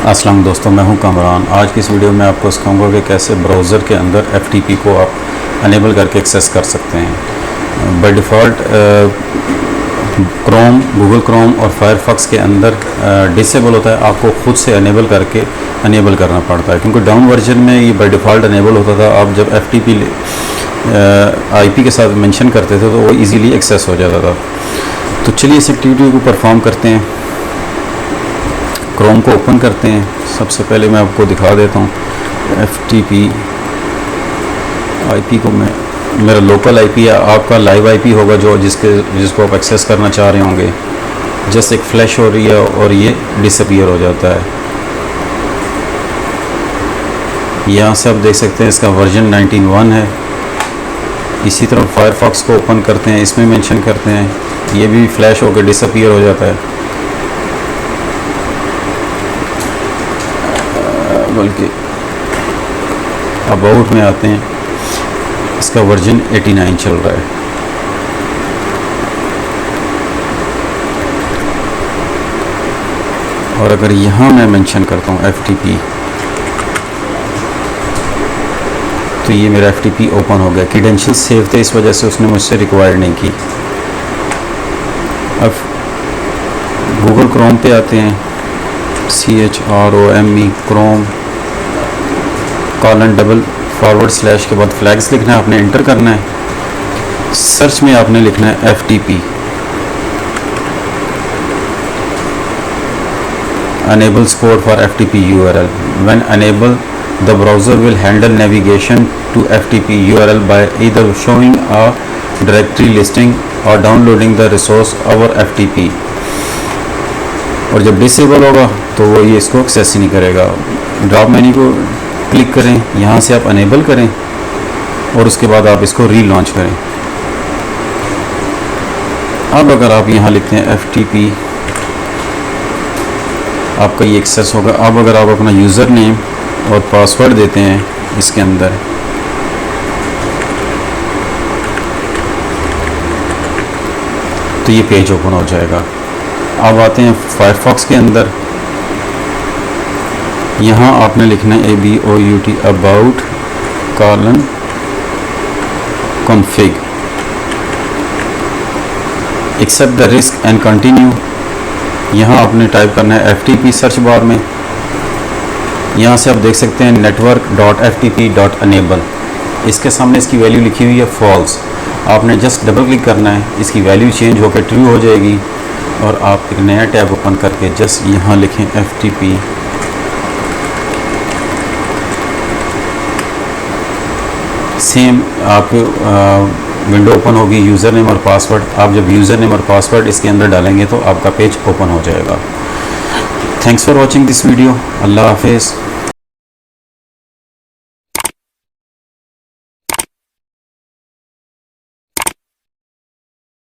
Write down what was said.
अस्सलाम दोस्तों, मैं हूं कामरान। आज की इस वीडियो में आपको सिखाऊंगा कि कैसे ब्राउज़र के अंदर FTP को आप अनेबल करके एक्सेस कर सकते हैं। By default Chrome, Google Chrome और फायरफॉक्स के अंदर डिसेबल होता है, आपको खुद से अनेबल करके अनेबल करना पड़ता है, क्योंकि डाउन वर्जन में ये बाय डिफ़ॉल्ट अनेबल होता था। आप जब FTP IP के साथ मेंशन करते थे तो वो इजीली एक्सेस हो जाता था। तो चलिए इस एक्टिविटी को परफॉर्म करते हैं। क्रोम को ओपन करते हैं। सबसे पहले मैं आपको दिखा देता हूँ FTP IP को। मेरा लोकल IP है, आपका लाइव IP होगा जिसको आप एक्सेस करना चाह रहे होंगे। जस्ट एक फ्लैश हो रही है और ये डिसअपीयर हो जाता है। यहाँ से आप देख सकते हैं इसका वर्जन 19.1 है। इसी तरह फायरफॉक्स को ओपन करते हैं, इसमें मेंशन करते हैं, ये भी फ्लैश होकर डिसअपीयर हो जाता है। बल्कि अबाउट में आते हैं, इसका वर्जन 89 चल रहा है। और अगर यहाँ मैं मेंशन करता हूँ FTP, तो ये मेरा FTP ओपन हो गया। क्रीडेंशियल सेव थे, इस वजह से उसने मुझसे रिक्वायर्ड नहीं की। अब गूगल क्रोम पे आते हैं, CHROME क्रोम :/ के बाद फ्लैग्स लिखना है, आपने इंटर करना है। सर्च में आपने लिखना है FTP। Enable support for FTP URL. When enable, the browser will handle navigation to FTP URL by either showing a directory listing or downloading the resource over FTP. और जब डिसेबल होगा तो वो ये इसको एक्सेस ही नहीं करेगा। ड्रॉप मेन्यू को क्लिक करें, यहाँ से आप अनेबल करें और उसके बाद आप इसको रीलॉन्च करें। अब अगर आप यहाँ लिखते हैं FTP, आपका ये एक्सेस होगा। अब अगर आप अपना यूज़र नेम और पासवर्ड देते हैं इसके अंदर, तो ये पेज ओपन हो जाएगा। अब आते हैं फायरफॉक्स के अंदर। यहाँ आपने लिखना है about :config accept the risk and continue। यहाँ आपने टाइप करना है FTP सर्च बार में। यहाँ से आप देख सकते हैं network.ftp.enable, इसके सामने इसकी वैल्यू लिखी हुई है फॉल्स। आपने जस्ट डबल क्लिक करना है, इसकी वैल्यू चेंज होकर ट्रू हो जाएगी और आप एक नया टैब ओपन करके जस्ट यहाँ लिखें FTP। सेम आप विंडो ओपन होगी, यूज़र नेम और पासवर्ड। आप जब यूज़र नेम और पासवर्ड इसके अंदर डालेंगे तो आपका पेज ओपन हो जाएगा। Thanks for watching this video. अल्लाह हाफिज़।